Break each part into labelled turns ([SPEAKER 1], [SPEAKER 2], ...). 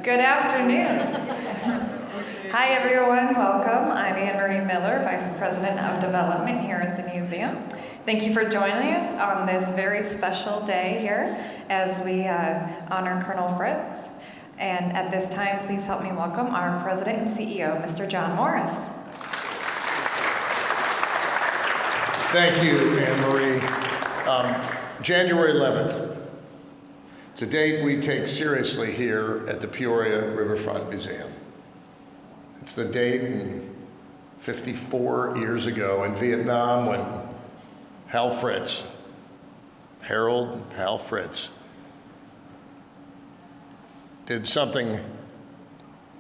[SPEAKER 1] Good afternoon. Hi everyone, welcome. I'm Anne Marie Miller, Vice President of Development here at the museum. Thank you for joining us on this very special day here as we honor Colonel Fritz. And at this time, please help me welcome our President and CEO, Mr. John Morris.
[SPEAKER 2] Thank you, Anne Marie. January 11th. It's a date we take seriously here at the Peoria Riverfront Museum. It's the date 54 years ago in Vietnam when Harold Hal Fritz, did something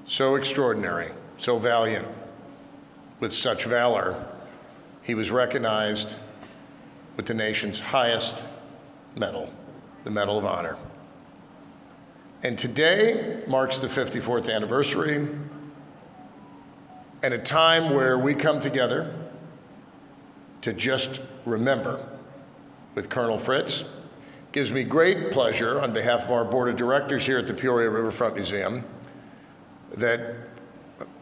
[SPEAKER 2] so extraordinary, so valiant, with such valor, he was recognized with the nation's highest medal, the Medal of Honor. And today marks the 54th anniversary and a time where we come together to just remember with Colonel Fritz. It gives me great pleasure on behalf of our board of directors here at the Peoria Riverfront Museum that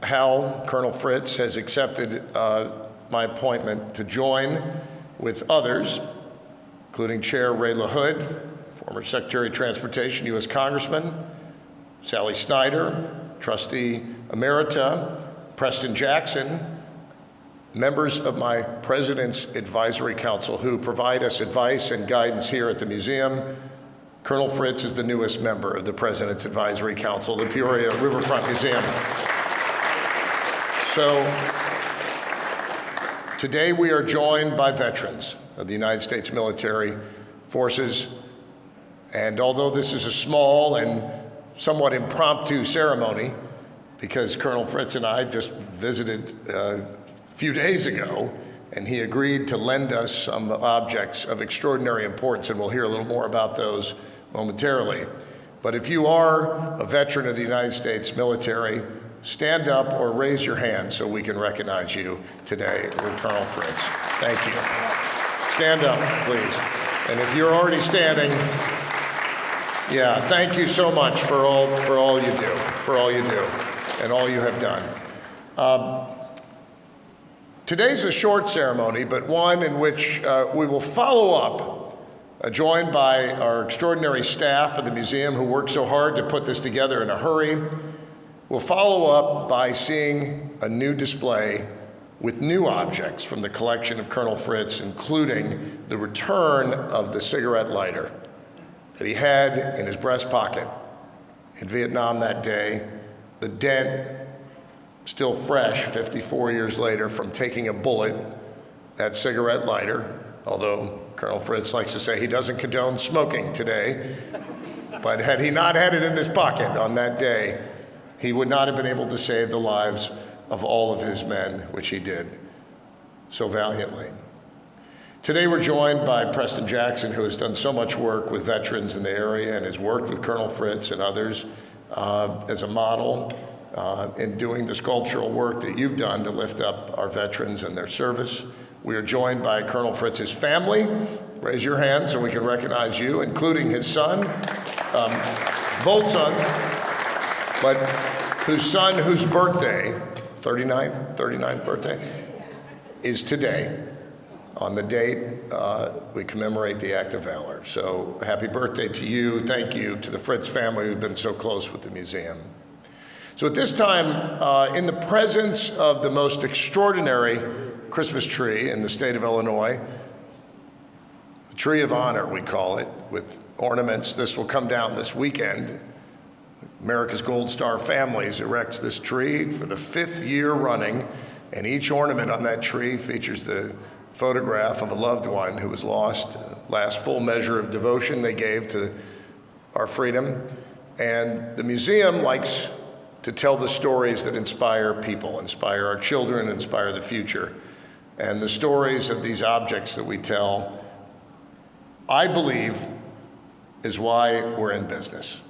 [SPEAKER 2] Colonel Fritz has accepted my appointment to join with others, including Chair Ray LaHood, former Secretary of Transportation, U.S. Congressman, Sally Snyder, Trustee Emerita, Preston Jackson, members of my President's Advisory Council who provide us advice and guidance here at the museum. Colonel Fritz is the newest member of the President's Advisory Council, the Peoria Riverfront Museum. So today we are joined by veterans of the United States military forces. And although this is a small and somewhat impromptu ceremony, because Colonel Fritz and I just visited a few days ago, and he agreed to lend us some objects of extraordinary importance, and we'll hear a little more about those momentarily. But if you are a veteran of the United States military, stand up or raise your hand so we can recognize you today with Colonel Fritz. Thank you. Stand up, please. And if you're already standing, yeah, thank you so much for all you do, and all you have done. Today's a short ceremony, but one in which we will follow up, joined by our extraordinary staff of the museum who worked so hard to put this together in a hurry. We'll follow up by seeing a new display with new objects from the collection of Colonel Fritz, including the return of the cigarette lighter that he had in his breast pocket in Vietnam that day, the dent still fresh 54 years later from taking a bullet, that cigarette lighter, although Colonel Fritz likes to say he doesn't condone smoking today, but had he not had it in his pocket on that day, he would not have been able to save the lives of all of his men, which he did so valiantly. Today we're joined by Preston Jackson, who has done so much work with veterans in the area and has worked with Colonel Fritz and others as a model in doing the sculptural work that you've done to lift up our veterans and their service. We are joined by Colonel Fritz's family. Raise your hand so we can recognize you, including his son, both sons, but whose birthday, 39th birthday, is today. On the date, we commemorate the act of valor. So happy birthday to you. Thank you to the Fritz family who've been so close with the museum. So at this time, in the presence of the most extraordinary Christmas tree in the state of Illinois, the Tree of Honor, we call it, with ornaments. This will come down this weekend. America's Gold Star Families erects this tree for the 5th year running, and each ornament on that tree features the photograph of a loved one who was lost, last full measure of devotion they gave to our freedom. And the museum likes to tell the stories that inspire people, inspire our children, inspire the future. And the stories of these objects that we tell, I believe, is why we're in business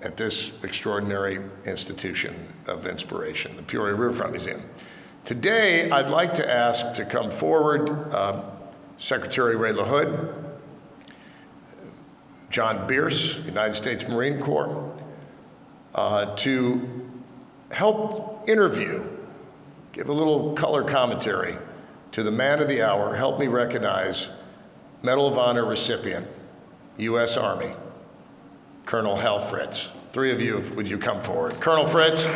[SPEAKER 2] at this extraordinary institution of inspiration, the Peoria Riverfront Museum. Today, I'd like to ask to come forward Secretary Ray LaHood, John Bierce, United States Marine Corps, to help interview, give a little color commentary to the man of the hour, help me recognize Medal of Honor recipient, U.S. Army, Colonel Hal Fritz. Three of you, would you come forward? Colonel Fritz. So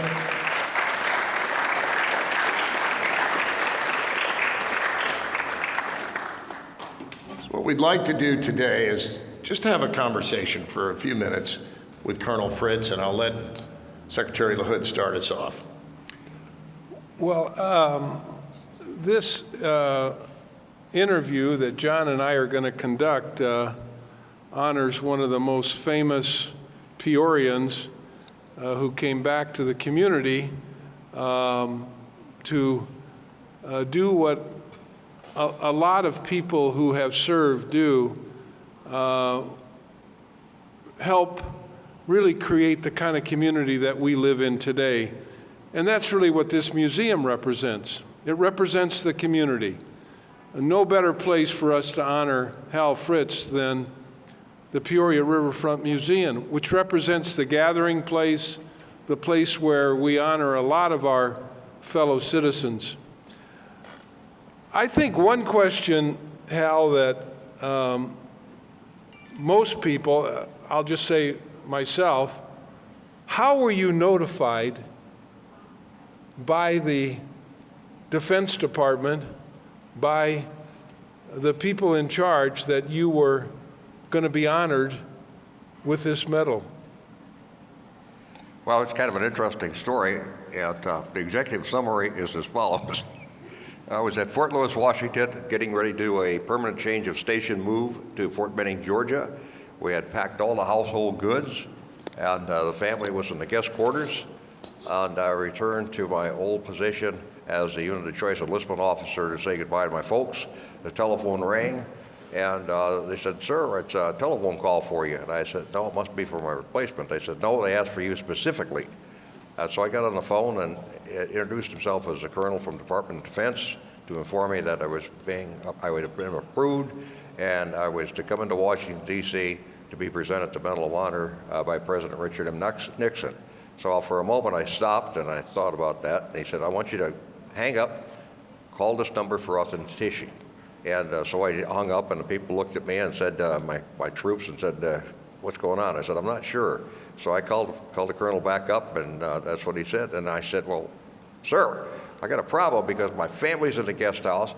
[SPEAKER 2] what we'd like to do today is just have a conversation for a few minutes with Colonel Fritz, and I'll let Secretary LaHood start us off.
[SPEAKER 3] Well, this interview that John and I are going to conduct honors one of the most famous Peorians who came back to the community to do what a lot of people who have served do, help really create the kind of community that we live in today. And that's really what this museum represents. It represents the community. No better place for us to honor Hal Fritz than the Peoria Riverfront Museum, which represents the gathering place, the place where we honor a lot of our fellow citizens. I think one question, Hal, that most people, I'll just say myself, how were you notified by the Defense Department, by the people in charge, that you were going to be honored with this medal?
[SPEAKER 4] Well, it's kind of an interesting story, and the executive summary is as follows. I was at Fort Lewis, Washington, getting ready to do a permanent change of station move to Fort Benning, Georgia. We had packed all the household goods, and the family was in the guest quarters, and I returned to my old position as the Unit of Choice Enlistment Officer to say goodbye to my folks. The telephone rang, and they said, "Sir, it's a telephone call for you." And I said, "No, it must be for my replacement." They said, "No, they asked for you specifically." So I got on the phone and introduced himself as a colonel from the Department of Defense to inform me that I would have been approved, and I was to come into Washington, D.C. to be presented the Medal of Honor by President Richard M. Nixon. So for a moment I stopped and I thought about that. And he said, "I want you to hang up, call this number for authentication." And so I hung up, and the people looked at me and said, my troops, and said, "What's going on?" I said, "I'm not sure." So I called the colonel back up, and that's what he said. And I said, "Well, sir, I got a problem because my family's in the guest house,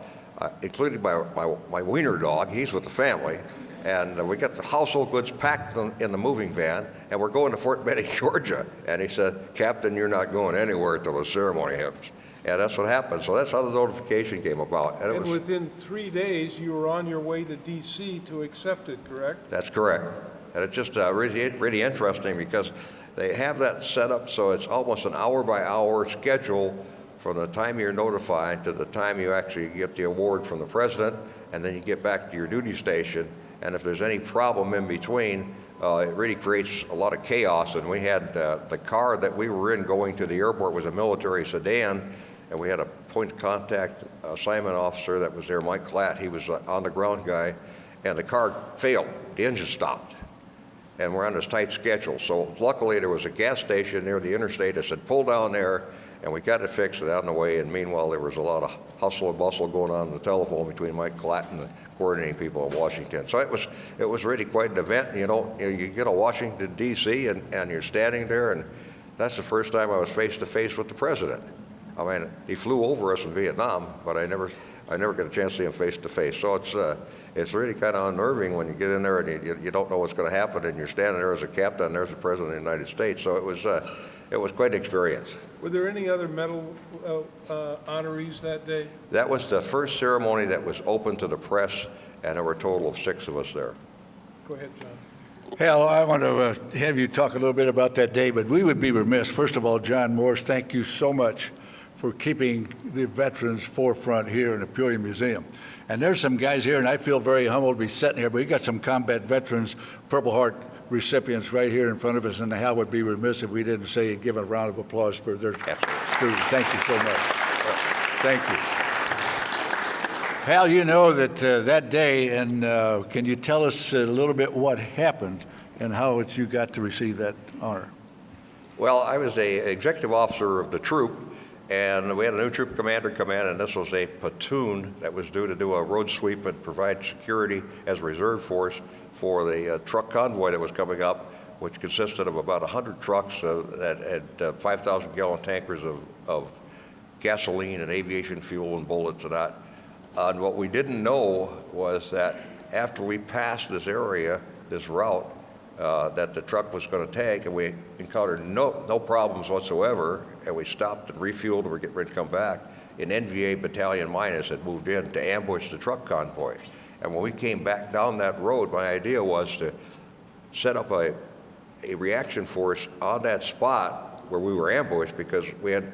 [SPEAKER 4] including my wiener dog. He's with the family. And we got the household goods packed in the moving van, and we're going to Fort Benning, Georgia." And he said, "Captain, you're not going anywhere until the ceremony happens." And that's what happened. So that's how the notification came about.
[SPEAKER 3] And within 3 days, you were on your way to D.C. to accept it, correct?
[SPEAKER 4] That's correct. And it's just really interesting because they have that set up so it's almost an hour-by-hour schedule from the time you're notified to the time you actually get the award from the president, and then you get back to your duty station. And if there's any problem in between, it really creates a lot of chaos. And we had the car that we were in going to the airport was a military sedan, and we had a point of contact assignment officer that was there, Mike Klatt. He was on the ground guy, and the car failed. The engine stopped, and we're on this tight schedule. So luckily there was a gas station near the interstate that said, "Pull down there," and we got it fixed and out of the way. And meanwhile, there was a lot of hustle and bustle going on the telephone between Mike Klatt and the coordinating people in Washington. So it was really quite an event. You get to Washington, D.C., and you're standing there, and that's the first time I was face to face with the president. I mean, he flew over us in Vietnam, but I never got a chance to see him face to face. So it's really kind of unnerving when you get in there and you don't know what's going to happen, and you're standing there as a captain, and there's the president of the United States. So it was quite an experience.
[SPEAKER 3] Were there any other medal honorees that day?
[SPEAKER 4] That was the first ceremony that was open to the press, and there were a total of 6 of us there.
[SPEAKER 3] Go ahead, John.
[SPEAKER 5] Hal, I want to have you talk a little bit about that day, but we would be remiss. First of all, John Morse, thank you so much for keeping the veterans forefront here in the Peoria Museum. And there's some guys here, and I feel very humbled to be sitting here, but we got some combat veterans, Purple Heart recipients right here in front of us, and Hal would be remiss if we didn't say give a round of applause for their students. Thank you so much. Thank you. Hal, you know that that day, and can you tell us a little bit what happened and how you got to receive that honor?
[SPEAKER 4] Well, I was a executive officer of the troop, and we had a new troop commander come in, and this was a platoon that was due to do a road sweep and provide security as a reserve force for the truck convoy that was coming up, which consisted of about 100 trucks that had 5,000-gallon tankers of gasoline and aviation fuel and bullets and that. And what we didn't know was that after we passed this area, this route, that the truck was going to take, and we encountered no problems whatsoever, and we stopped and refueled and we're getting ready to come back. An NVA battalion minus had moved in to ambush the truck convoy. And when we came back down that road, my idea was to set up a reaction force on that spot where we were ambushed, because we had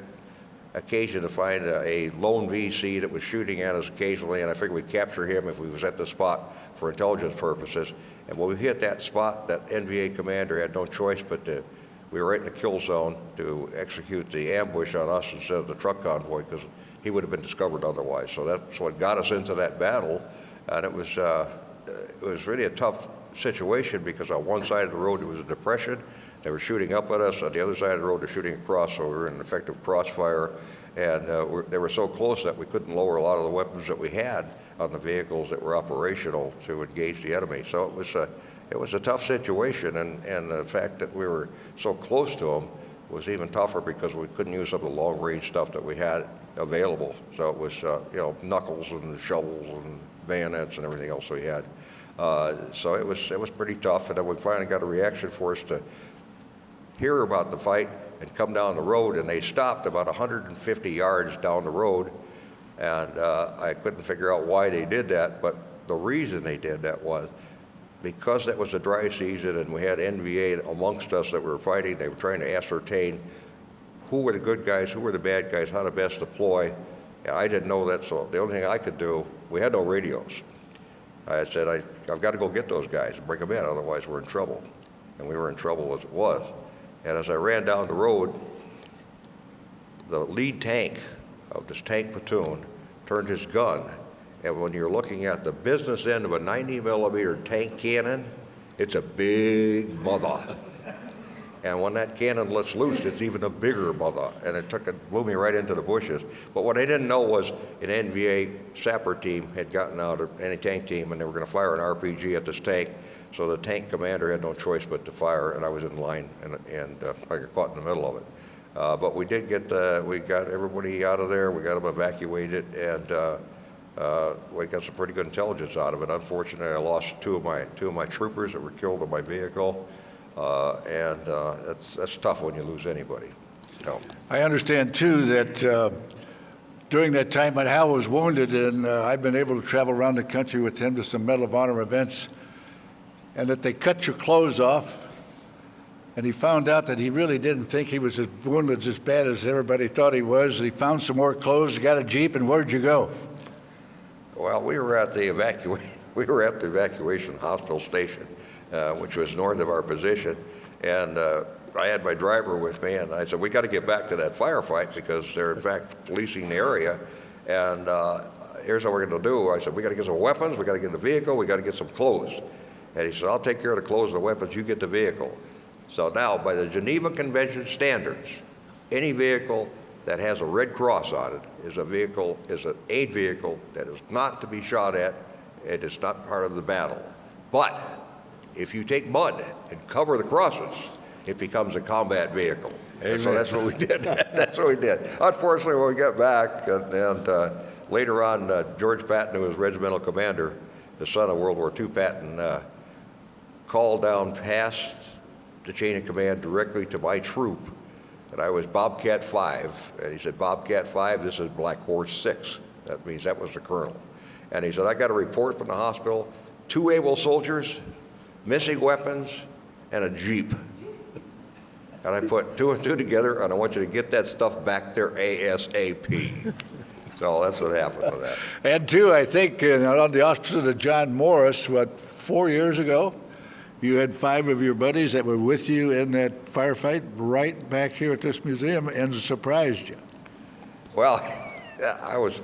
[SPEAKER 4] occasion to find a lone VC that was shooting at us occasionally, and I figured we'd capture him if we was at the spot for intelligence purposes. And when we hit that spot, that NVA commander had no choice but we were right in the kill zone to execute the ambush on us instead of the truck convoy, because he would have been discovered otherwise. So that's what got us into that battle, and it was really a tough situation, because on one side of the road there was a depression. They were shooting up at us. On the other side of the road, they're shooting across, so we were in an effective crossfire. And they were so close that we couldn't lower a lot of the weapons that we had on the vehicles that were operational to engage the enemy. So it was a tough situation, and the fact that we were so close to them was even tougher, because we couldn't use some of the long-range stuff that we had available. So it was, knuckles and shovels and bayonets and everything else we had. So it was pretty tough, and then we finally got a reaction force to hear about the fight and come down the road, and they stopped about 150 yards down the road, and I couldn't figure out why they did that, but the reason they did that was because that was the dry season and we had NVA amongst us that were fighting. They were trying to ascertain who were the good guys, who were the bad guys, how to best deploy. And I didn't know that, so the only thing I could do, we had no radios. I said, I've got to go get those guys and bring them in, otherwise we're in trouble. And we were in trouble as it was. And as I ran down the road, the lead tank of this tank platoon turned his gun. And when you're looking at the business end of a 90-millimeter tank cannon, it's a big mother. And when that cannon lets loose, it's even a bigger mother. And it blew me right into the bushes. But what I didn't know was an NVA sapper team had gotten out of any tank team, and they were going to fire an RPG at this tank. So the tank commander had no choice but to fire, and I was in line, and I got caught in the middle of it. But we did we got everybody out of there. We got them evacuated, and we got some pretty good intelligence out of it. Unfortunately, I lost two of my troopers that were killed in my vehicle, and that's tough when you lose anybody. So.
[SPEAKER 5] I understand, too, that during that time when Hal was wounded, and I've been able to travel around the country with him to some Medal of Honor events, and that they cut your clothes off, and he found out that he really didn't think he was as wounded as bad as everybody thought he was. He found some more clothes, got a Jeep, and where'd you go?
[SPEAKER 4] Well, we were at the evacuation hospital station, which was north of our position, and I had my driver with me, and I said, we got to get back to that firefight because they're in fact policing the area, and here's what we're going to do. I said, we got to get some weapons, we got to get a vehicle, we got to get some clothes. And he said, I'll take care of the clothes and the weapons, you get the vehicle. So now, by the Geneva Convention standards, any vehicle that has a red cross on it is an aid vehicle that is not to be shot at. It is not part of the battle. But if you take mud and cover the crosses, it becomes a combat vehicle. And so that's what we did. That's what we did. Unfortunately, when we got back, and later on, George Patton, who was regimental commander, the son of World War II Patton, called down past the chain of command directly to my troop, and I was Bobcat 5, and he said, Bobcat 5, this is Black Horse 6. That means that was the colonel. And he said, I got a report from the hospital, 2 able soldiers, missing weapons, and a Jeep. And I put 2 and 2 together, and I want you to get that stuff back there ASAP. So that's what happened with that.
[SPEAKER 5] And too, I think, on the auspices of John Morris, 4 years ago, you had 5 of your buddies that were with you in that firefight right back here at this museum and surprised you.
[SPEAKER 4] Well, I was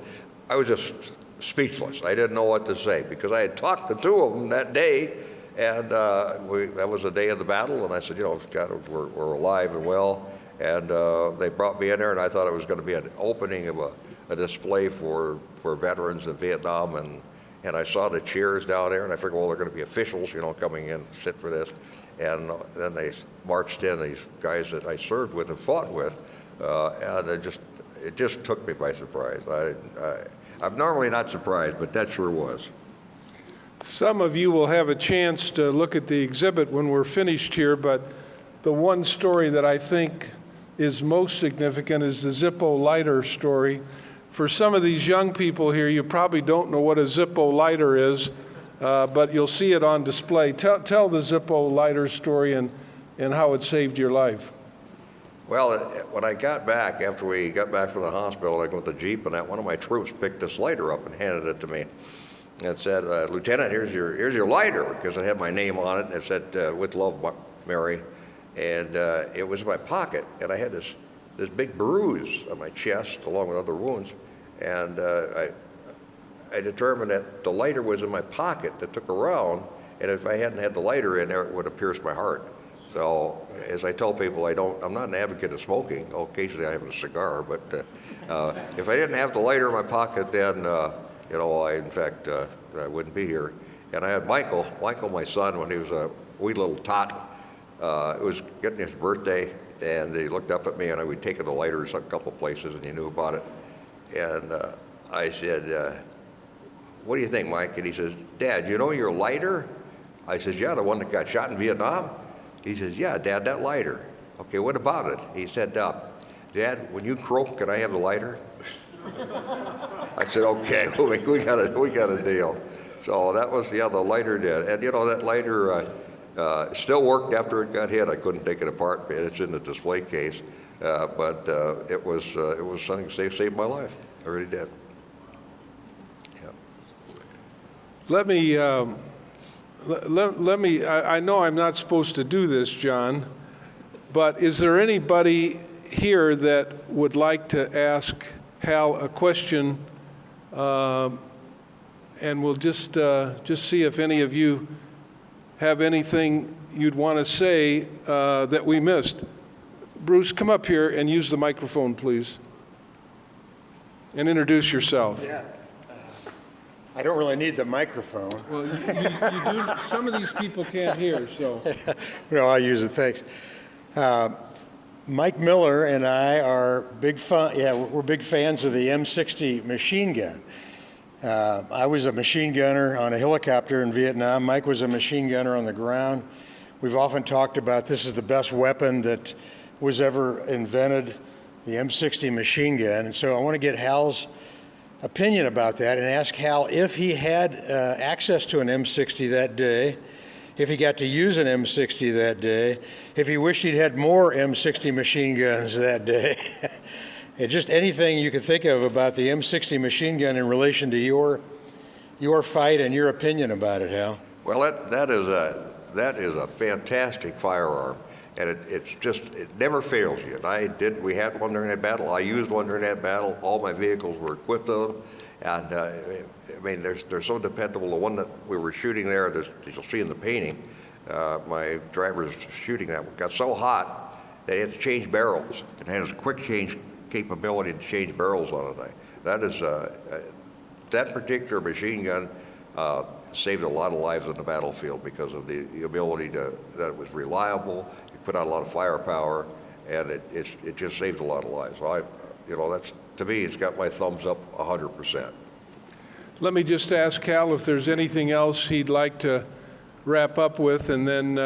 [SPEAKER 4] just speechless. I didn't know what to say because I had talked to 2 of them that day, And that was the day of the battle, and I said, God, we're alive and well. And they brought me in there, and I thought it was going to be an opening of a display for veterans of Vietnam. And I saw the chairs down there, and I figured, well, they're going to be officials, coming in to sit for this. And then they marched in, these guys that I served with and fought with, and it just took me by surprise. I'm normally not surprised, but that sure was.
[SPEAKER 3] Some of you will have a chance to look at the exhibit when we're finished here, but the one story that I think is most significant is the Zippo lighter story. For some of these young people here, you probably don't know what a Zippo lighter is, but you'll see it on display. Tell the Zippo lighter story and how it saved your life.
[SPEAKER 4] Well, when I got back, after we got back from the hospital, I went with the Jeep, and one of my troops picked this lighter up and handed it to me. And said, Lieutenant, here's your lighter, because it had my name on it, and it said, with love, Mary. And it was in my pocket, and I had this big bruise on my chest, along with other wounds. And I determined that the lighter was in my pocket that took around, and if I hadn't had the lighter in there, it would have pierced my heart. So, as I tell people, I'm not an advocate of smoking. Occasionally I have a cigar, but if I didn't have the lighter in my pocket, then I wouldn't be here. And I had Michael, my son, when he was a wee little tot. It was getting his birthday, and he looked up at me, and we'd taken the lighters a couple places, and he knew about it. And I said, what do you think, Mike? And he says, Dad, you know your lighter? I says, yeah, the one that got shot in Vietnam? He says, yeah, Dad, that lighter. Okay, what about it? He said, Dad, when you croak, can I have the lighter? I said, okay, we got a deal. So that was, the lighter did. And that lighter still worked after it got hit. I couldn't take it apart. It's in the display case. But it was something that saved my life. I really did. Yeah.
[SPEAKER 3] Let me, I know I'm not supposed to do this, John, but is there anybody here that would like to ask Hal a question? And we'll just see if any of you have anything you'd want to say that we missed. Bruce, come up here and use the microphone, please, and introduce yourself.
[SPEAKER 6] Yeah. I don't really need the microphone.
[SPEAKER 3] Well, you do. Some of these people can't hear, so.
[SPEAKER 6] No, I'll use it, thanks. Mike Miller and I are we're big fans of the M60 machine gun. I was a machine gunner on a helicopter in Vietnam. Mike was a machine gunner on the ground. We've often talked about this is the best weapon that was ever invented, the M60 machine gun. And so I want to get Hal's opinion about that and ask Hal if he had access to an M60 that day, if he got to use an M60 that day, if he wished he'd had more M60 machine guns that day. And just anything you could think of about the M60 machine gun in relation to your fight and your opinion about it, Hal.
[SPEAKER 4] Well, that is a fantastic firearm, and it never fails you. And we had one during that battle. I used one during that battle. All my vehicles were equipped with them, and they're so dependable. The one that we were shooting there, you'll see in the painting, my driver's shooting that got so hot that he had to change barrels, and it has a quick change capability to change barrels on it. That particular machine gun saved a lot of lives on the battlefield because of the ability that it was reliable. It put out a lot of firepower, and it just saved a lot of lives. So that's, to me, it's got my thumbs up 100%.
[SPEAKER 3] Let me just ask Hal if there's anything else he'd like to wrap up with, and then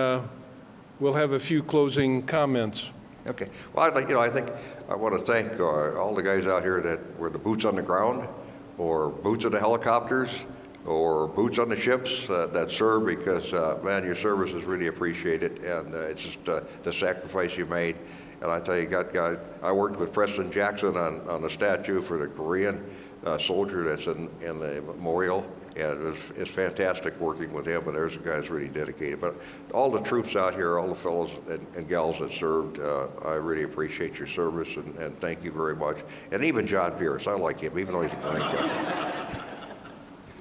[SPEAKER 3] we'll have a few closing comments.
[SPEAKER 4] Okay. Well, I think I want to thank all the guys out here that were the boots on the ground, or boots on the helicopters, or boots on the ships that serve, because, man, your service is really appreciated, and it's just the sacrifice you made. And I tell you, I worked with Preston Jackson on the statue for the Korean soldier that's in the memorial, and it's fantastic working with him, and there's a guy that's really dedicated. But all the troops out here, all the fellows and gals that served, I really appreciate your service, and thank you very much. And even John Pierce, I like him, even though he's a blank guy.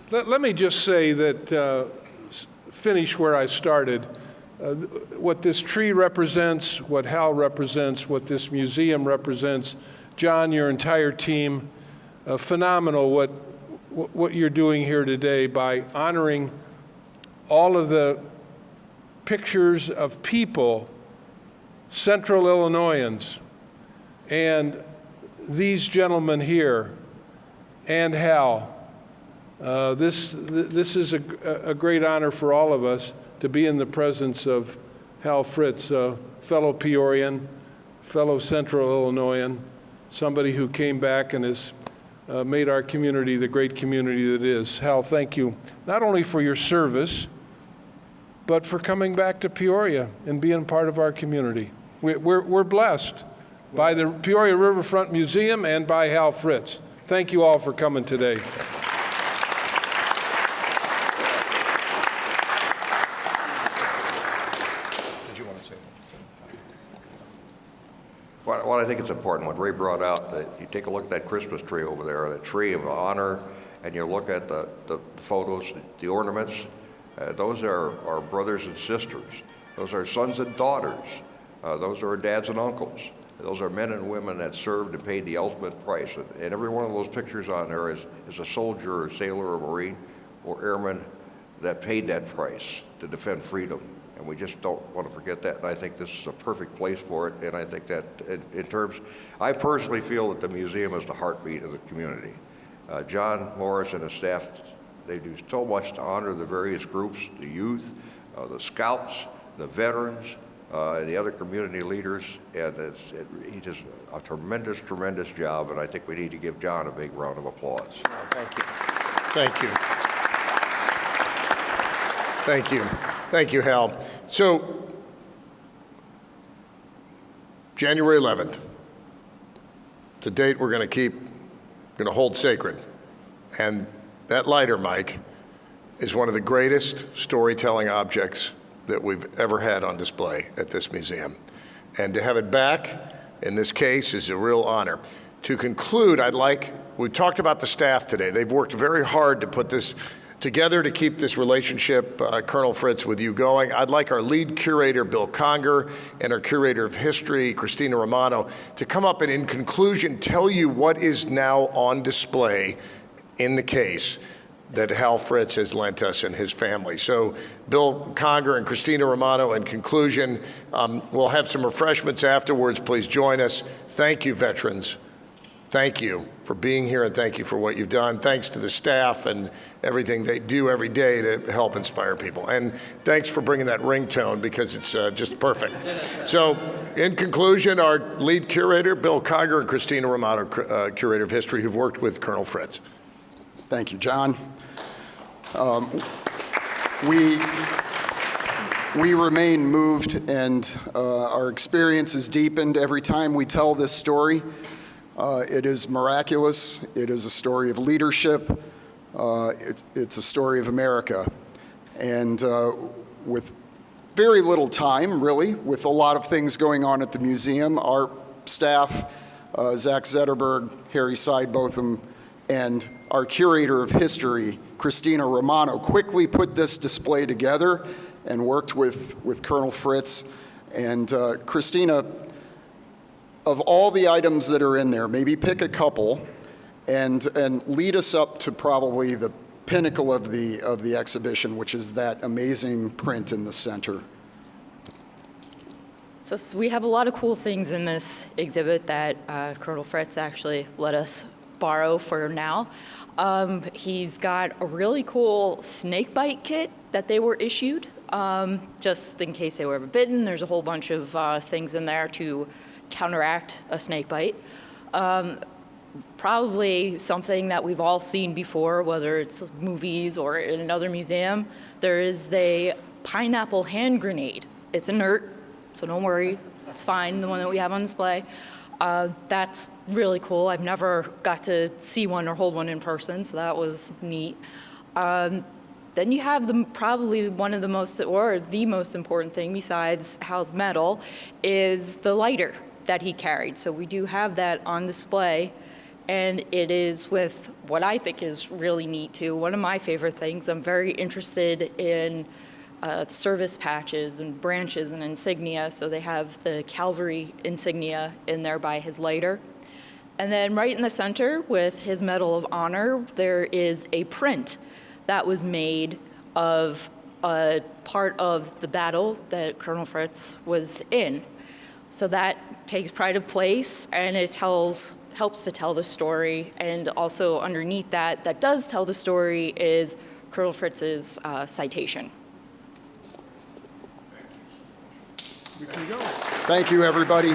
[SPEAKER 3] Let me just say that finish where I started. What this tree represents, what Hal represents, what this museum represents, John, your entire team, phenomenal what you're doing here today by honoring all of the pictures of people, Central Illinoisans, and these gentlemen here, and Hal. This is a great honor for all of us to be in the presence of Hal Fritz, a fellow Peorian, fellow Central Illinoisan, somebody who came back and has made our community the great community that it is. Hal, thank you, not only for your service, but for coming back to Peoria and being part of our community. We're blessed by the Peoria Riverfront Museum and by Hal Fritz. Thank you all for coming today.
[SPEAKER 2] Did you want to say that?
[SPEAKER 4] Well, I think it's important, what Ray brought out, that you take a look at that Christmas tree over there, the tree of honor, and you look at the photos, the ornaments. Those are our brothers and sisters. Those are sons and daughters. Those are our dads and uncles. Those are men and women that served and paid the ultimate price. And every one of those pictures on there is a soldier or sailor or Marine or airman that paid that price to defend freedom. And we just don't want to forget that. And I think this is a perfect place for it. And I think that in terms, I personally feel that the museum is the heartbeat of the community. John Morris and his staff, they do so much to honor the various groups, the youth, the scouts, the veterans, and the other community leaders, and he does a tremendous, tremendous job, and I think we need to give John a big round of applause.
[SPEAKER 2] Thank you. Thank you. Thank you. Thank you, Hal. So, January 11th, it's a date we're going to hold sacred, and that lighter, Mike, is one of the greatest storytelling objects that we've ever had on display at this museum. And to have it back in this case is a real honor. To conclude, we talked about the staff today. They've worked very hard to put this together to keep this relationship, Colonel Fritz, with you going. I'd like our lead curator, Bill Conger, and our curator of history, Christina Romano, to come up and in conclusion tell you what is now on display in the case that Hal Fritz has lent us and his family. So Bill Conger and Christina Romano, in conclusion, we'll have some refreshments afterwards. Please join us. Thank you, veterans. Thank you for being here, and thank you for what you've done. Thanks to the staff and everything they do every day to help inspire people. And thanks for bringing that ringtone, because it's just perfect. So in conclusion, our lead curator, Bill Conger, and Christina Romano, curator of history, who've worked with Colonel Fritz.
[SPEAKER 7] Thank you, John. We remain moved, and our experience is deepened every time we tell this story. It is miraculous. It is a story of leadership. It's a story of America. And with very little time, really, with a lot of things going on at the museum, our staff, Zach Zetterberg, Harry Sidebotham, and our curator of history, Christina Romano, quickly put this display together and worked with Colonel Fritz. And Christina, of all the items that are in there, maybe pick a couple and lead us up to probably the pinnacle of the exhibition, which is that amazing print in the center.
[SPEAKER 8] So we have a lot of cool things in this exhibit that Colonel Fritz actually let us borrow for now. He's got a really cool snake bite kit that they were issued, just in case they were ever bitten. There's a whole bunch of things in there to counteract a snake bite. Probably something that we've all seen before, whether it's movies or in another museum. There is the pineapple hand grenade. It's inert, so don't worry, it's fine, the one that we have on display. That's really cool. I've never got to see one or hold one in person, so that was neat. Then you have probably one of the most, or the most important thing besides Hal's medal, is the lighter that he carried. So we do have that on display, and it is with what I think is really neat too. One of my favorite things, I'm very interested in service patches and branches and insignia. So they have the cavalry insignia in there by his lighter. And then right in the center with his Medal of Honor, there is a print that was made of a part of the battle that Colonel Fritz was in. So that takes pride of place, and it helps to tell the story. And also underneath that does tell the story, is Colonel Fritz's citation.
[SPEAKER 3] We can go.
[SPEAKER 7] Thank you, everybody.